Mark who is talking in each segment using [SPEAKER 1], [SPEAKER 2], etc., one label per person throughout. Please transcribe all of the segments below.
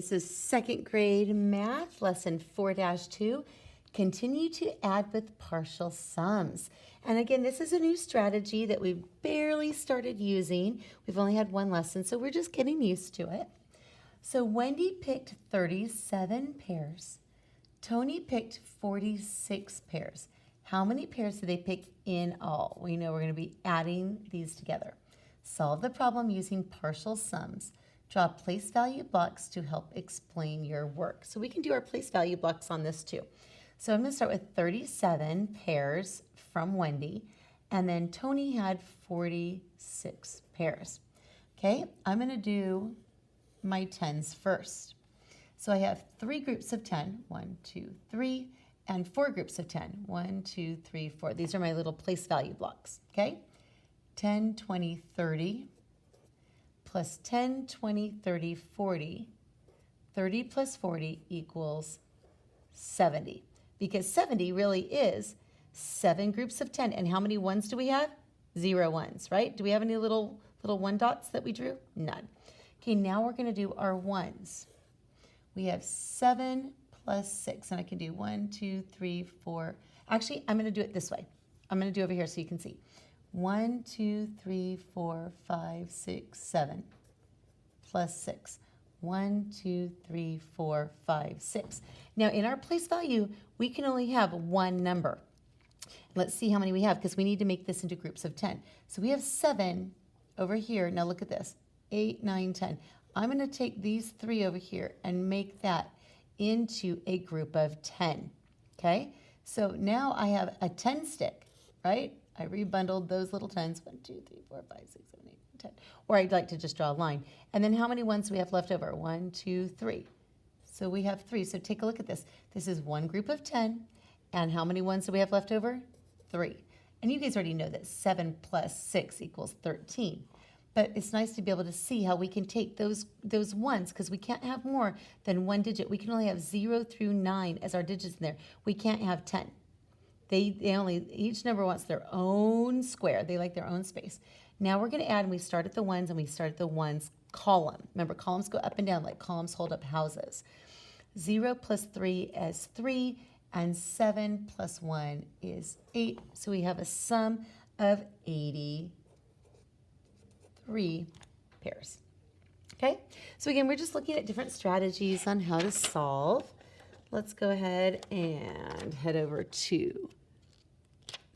[SPEAKER 1] This is second grade math, lesson 4-2. Continue to add with partial sums. And again, this is a new strategy that we've barely started using. We've only had one lesson, so we're just getting used to it. So Wendy picked 37 pairs. Tony picked 46 pairs. How many pairs did they pick in all? We know we're going to be adding these together. Solve the problem using partial sums. Draw place value blocks to help explain your work. So we can do our place value blocks on this too. So I'm going to start with 37 pairs from Wendy, and then Tony had 46 pairs. Okay, I'm going to do my 10s first. So I have 3 groups of 10, 1, 2, 3, and 4 groups of 10, 1, 2, 3, 4. These are my little place value blocks, okay? 10, 20, 30, plus 10, 20, 30, 40. 30 plus 40 equals 70. Because 70 really is 7 groups of 10. And how many ones do we have? 0 ones, right? Do we have any little 1 dots that we drew? None. Okay, now we're going to do our ones. We have 7 plus 6. And I can do 1, 2, 3, 4. Actually, I'm going to do it this way. I'm going to do it over here so you can see. 1, 2, 3, 4, 5, 6, 7, plus 6. 1, 2, 3, 4, 5, 6. Now, in our place value, we can only have one number. Let's see how many we have, because we need to make this into groups of 10. So we have 7 over here. Now, look at this. 8, 9, 10. I'm going to take these 3 over here and make that into a group of 10. Okay? So now I have a 10 stick, right? I rebundled those little 10s, 1, 2, 3, 4, 5, 6, 7, 8, 10. Or I'd like to just draw a line. And then how many ones do we have left over? 1, 2, 3. So we have 3. So take a look at this. This is one group of 10. And how many ones do we have left over? 3. And you guys already know that 7 plus 6 equals 13. But it's nice to be able to see how we can take those ones, because we can't have more than one digit. We can only have 0 through 9 as our digits in there. We can't have 10. Each number wants their own square. They like their own space. Now we're going to add, and we start at the ones, and we start at the ones column. Remember, columns go up and down like columns hold up houses. 0 plus 3 is 3, and 7 plus 1 is 8. So we have a sum of 83 pairs. Okay? So again, we're just looking at different strategies on how to solve. Let's go ahead and head over to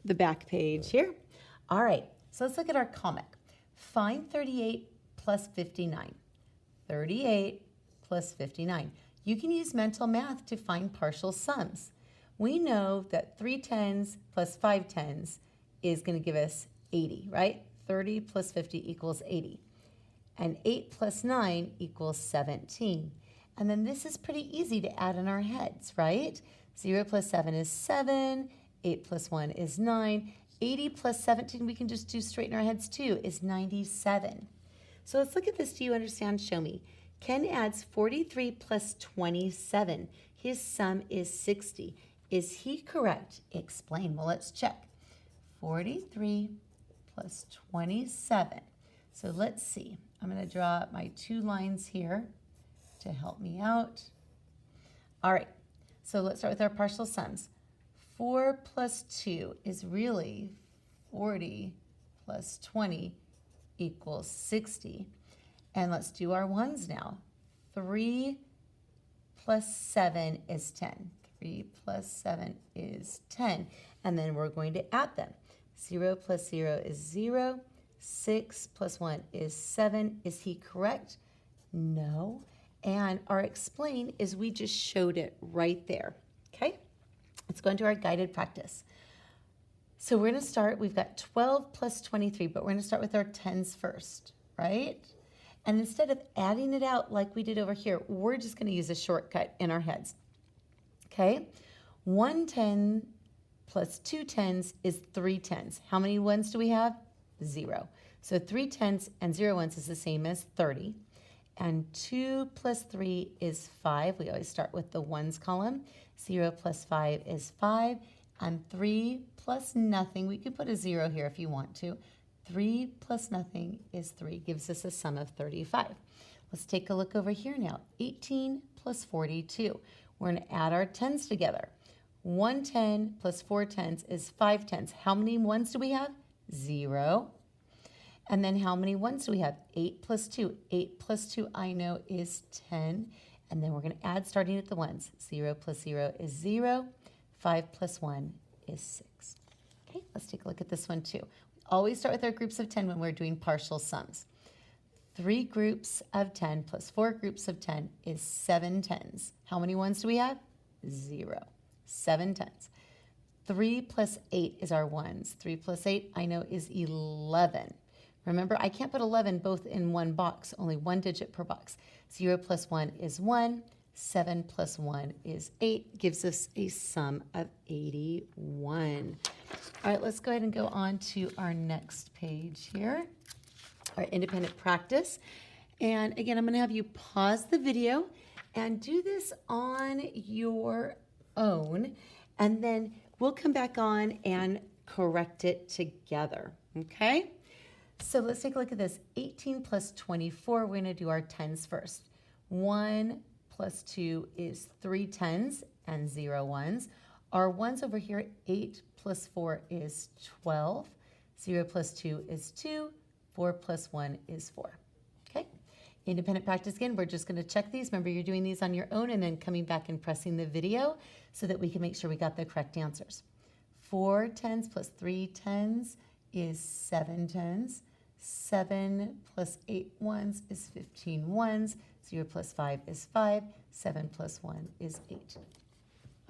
[SPEAKER 1] the back page here. All right, so let's look at our comic. Find 38 plus 59. 38 plus 59. You can use mental math to find partial sums. We know that 3 10s plus 5 10s is going to give us 80, right? 30 plus 50 equals 80. And 8 plus 9 equals 17. And then this is pretty easy to add in our heads, right? 0 plus 7 is 7. 8 plus 1 is 9. 80 plus 17, we can just do straight in our heads too, is 97. So let's look at this. Do you understand? Show me. Ken adds 43 plus 27. His sum is 60. Is he correct? Explain. Well, let's check. 43 plus 27. So let's see. I'm going to draw my 2 lines here to help me out. All right, so let's start with our partial sums. 4 plus 2 is really 40 plus 20 equals 60. And let's do our ones now. 3 plus 7 is 10. 3 plus 7 is 10. And then we're going to add them. 0 plus 0 is 0. 6 plus 1 is 7. Is he correct? No. And our explain is we just showed it right there. Okay? Let's go into our guided practice. So we're going to start, we've got 12 plus 23, but we're going to start with our 10s first, right? And instead of adding it out like we did over here, we're just going to use a shortcut in our heads. Okay? 1 10 plus 2 10s is 3 10s. How many ones do we have? 0. So 3 10s and 0 ones is the same as 30. And 2 plus 3 is 5. We always start with the ones column. 0 plus 5 is 5. And 3 plus nothing, we could put a 0 here if you want to. 3 plus nothing is 3, gives us a sum of 35. Let's take a look over here now. 18 plus 42. We're going to add our tens together. 1 10 plus 4 tens is 5 tens. How many ones do we have? 0. And then how many ones do we have? 8 plus 2. 8 plus 2 I know is 10. And then we're going to add starting at the ones. 0 plus 0 is 0. 5 plus 1 is 6. Okay, let's take a look at this one too. We always start with our groups of 10 when we're doing partial sums. 3 groups of 10 plus 4 groups of 10 is 7 tens. How many ones do we have? 0. 7 tens. 3 plus 8 is our ones. 3 plus 8 I know is 11. Remember, I can't put 11 both in one box, only one digit per box. 0 plus 1 is 1. 7 plus 1 is 8, gives us a sum of 81. All right, let's go ahead and go on to our next page here, our independent practice. And again, I'm going to have you pause the video and do this on your own, and then we'll come back on and correct it together, okay? So let's take a look at this. 18 plus 24, we're going to do our tens first. 1 plus 2 is 3 tens and 0 ones. Our ones over here, 8 plus 4 is 12. 0 plus 2 is 2. 4 plus 1 is 4. Okay? Independent practice again, we're just going to check these. Remember, you're doing these on your own and then coming back and pressing the video so that we can make sure we got the correct answers. 4 tens plus 3 tens is 7 tens. 7 plus 8 ones is 15 ones. 0 plus 5 is 5. 7 plus 1 is 8.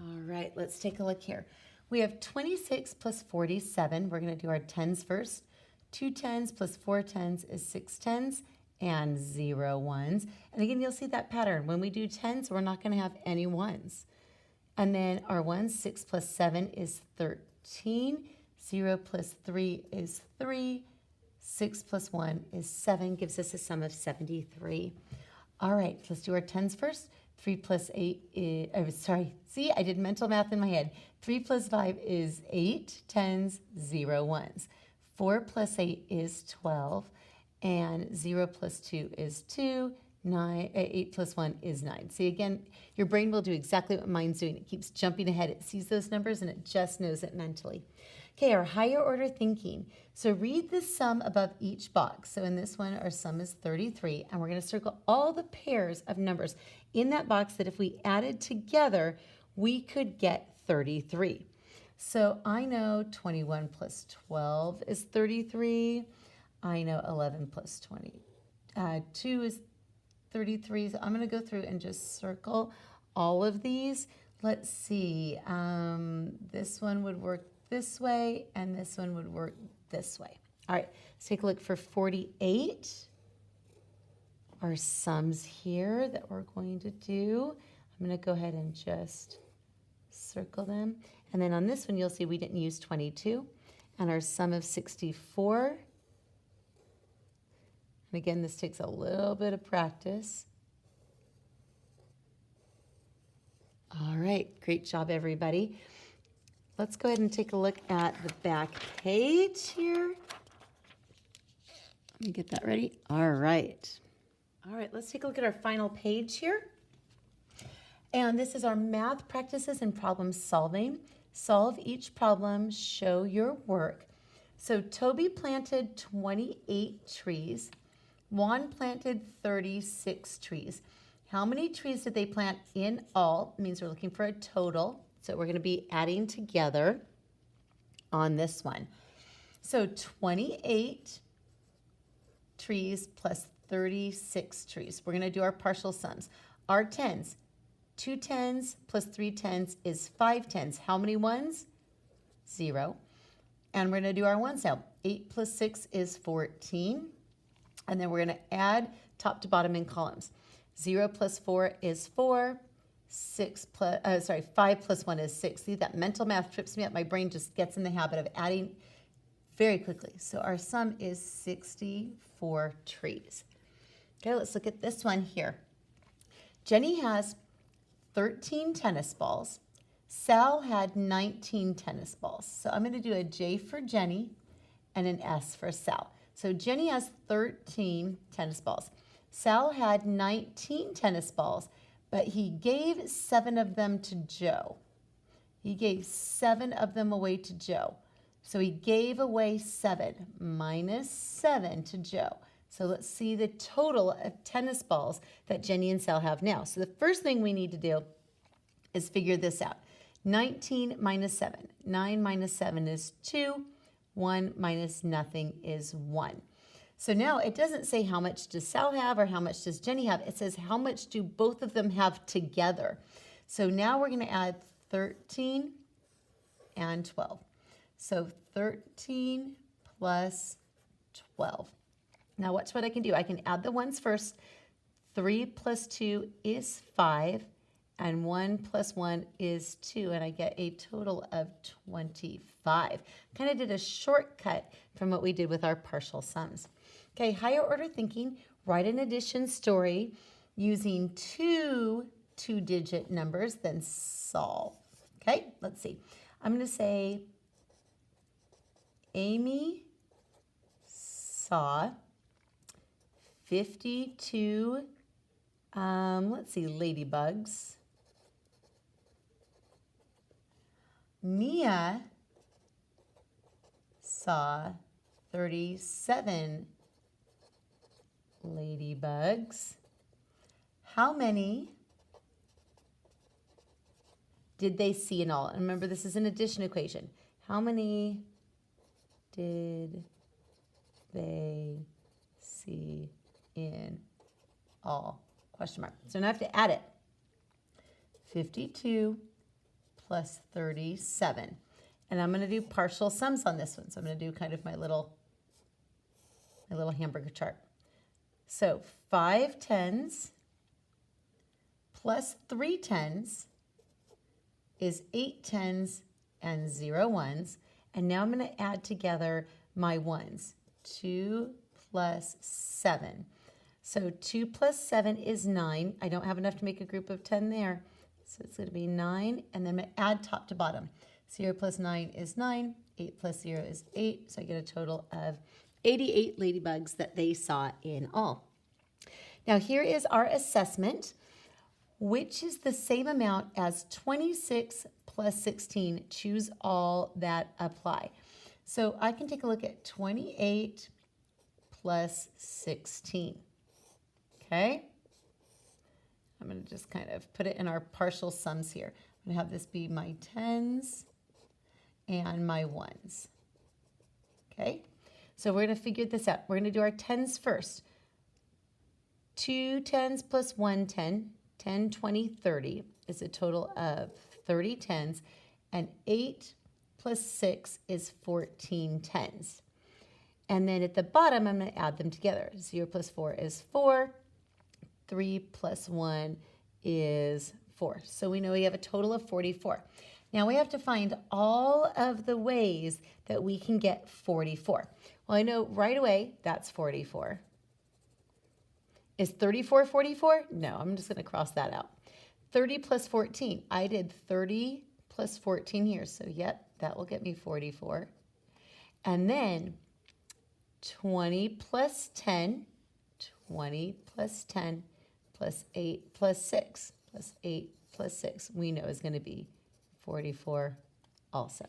[SPEAKER 1] All right, let's take a look here. We have 26 plus 47. We're going to do our tens first. 2 tens plus 4 tens is 6 tens and 0 ones. And again, you'll see that pattern. When we do tens, we're not going to have any ones. And then our ones, 6 plus 7 is 13. 0 plus 3 is 3. 6 plus 1 is 7, gives us a sum of 73. All right, let's do our tens first. 3 plus 8 is, see, I did mental math in my head. 3 plus 5 is 8, tens, 0 ones. 4 plus 8 is 12, and 0 plus 2 is 2. 8 plus 1 is 9. See, again, your brain will do exactly what mine's doing. It keeps jumping ahead. It sees those numbers, and it just knows it mentally. Okay, our higher order thinking. So read the sum above each box. So in this one, our sum is 33, and we're going to circle all the pairs of numbers in that box that if we added together, we could get 33. So I know 21 plus 12 is 33. I know 11 plus 2 is 33. So I'm going to go through and just circle all of these. Let's see. This one would work this way, and this one would work this way. All right, let's take a look for 48. Our sums here that we're going to do. I'm going to go ahead and just circle them. And then on this one, you'll see we didn't use 22. And our sum of 64. And again, this takes a little bit of practice. All right, great job, everybody. Let's go ahead and take a look at the back page here. Let me get that ready. All right. All right, let's take a look at our final page here. And this is our math practices and problem solving. Solve each problem, show your work. So Toby planted 28 trees. Juan planted 36 trees. How many trees did they plant in all? It means we're looking for a total. So we're going to be adding together on this one. So 28 trees plus 36 trees. We're going to do our partial sums. Our tens. 2 tens plus 3 tens is 5 tens. How many ones? 0. And we're going to do our ones now. 8 plus 6 is 14. And then we're going to add top to bottom in columns. 0 plus 4 is 4. 5 plus 1 is 6. See, that mental math trips me up. My brain just gets in the habit of adding very quickly. So our sum is 64 trees. Okay, let's look at this one here. Jenny has 13 tennis balls. Sal had 19 tennis balls. So I'm going to do a J for Jenny and an S for Sal. So Jenny has 13 tennis balls. Sal had 19 tennis balls, but he gave 7 of them to Joe. He gave 7 of them away to Joe. So he gave away 7 minus 7 to Joe. So let's see the total of tennis balls that Jenny and Sal have now. So the first thing we need to do is figure this out. 19 minus 7. 9 minus 7 is 2. 1 minus nothing is 1. So now it doesn't say how much does Sal have or how much does Jenny have. It says how much do both of them have together. So now we're going to add 13 and 12. So 13 plus 12. Now watch what I can do. I can add the ones first. 3 plus 2 is 5. And 1 plus 1 is 2, and I get a total of 25. Kind of did a shortcut from what we did with our partial sums. Okay, higher order thinking, write an addition story using 2 two-digit numbers, then solve. Okay, let's see. I'm going to say Amy saw 52, let's see, ladybugs. Mia saw 37 ladybugs. How many did they see in all? And remember, this is an addition equation. How many did they see in all? Question mark. So now I have to add it. 52 plus 37. And I'm going to do partial sums on this one. So I'm going to do kind of my little hamburger chart. So 5 tens plus 3 tens is 8 tens and 0 ones. And now I'm going to add together my ones. 2 plus 7. So 2 plus 7 is 9. I don't have enough to make a group of 10 there. So it's going to be 9, and then I'm going to add top to bottom. 0 plus 9 is 9. 8 plus 0 is 8. So I get a total of 88 ladybugs that they saw in all. Now here is our assessment, which is the same amount as 26 plus 16. Choose all that apply. So I can take a look at 28 plus 16. Okay? I'm going to just kind of put it in our partial sums here. I'm going to have this be my tens and my ones. Okay? So we're going to figure this out. We're going to do our tens first. 2 tens plus 1 10. 10, 20, 30 is a total of 30 tens. And 8 plus 6 is 14 tens. And then at the bottom, I'm going to add them together. 0 plus 4 is 4. 3 plus 1 is 4. So we know we have a total of 44. Now we have to find all of the ways that we can get 44. Well, I know right away that's 44. Is 34 44? No, I'm just going to cross that out. 30 plus 14. I did 30 plus 14 here. So, yep, that will get me 44. And then 20 plus 10. 20 plus 10 plus 8 plus 6 plus 8 plus 6 we know is going to be 44 also.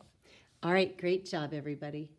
[SPEAKER 1] All right, great job, everybody.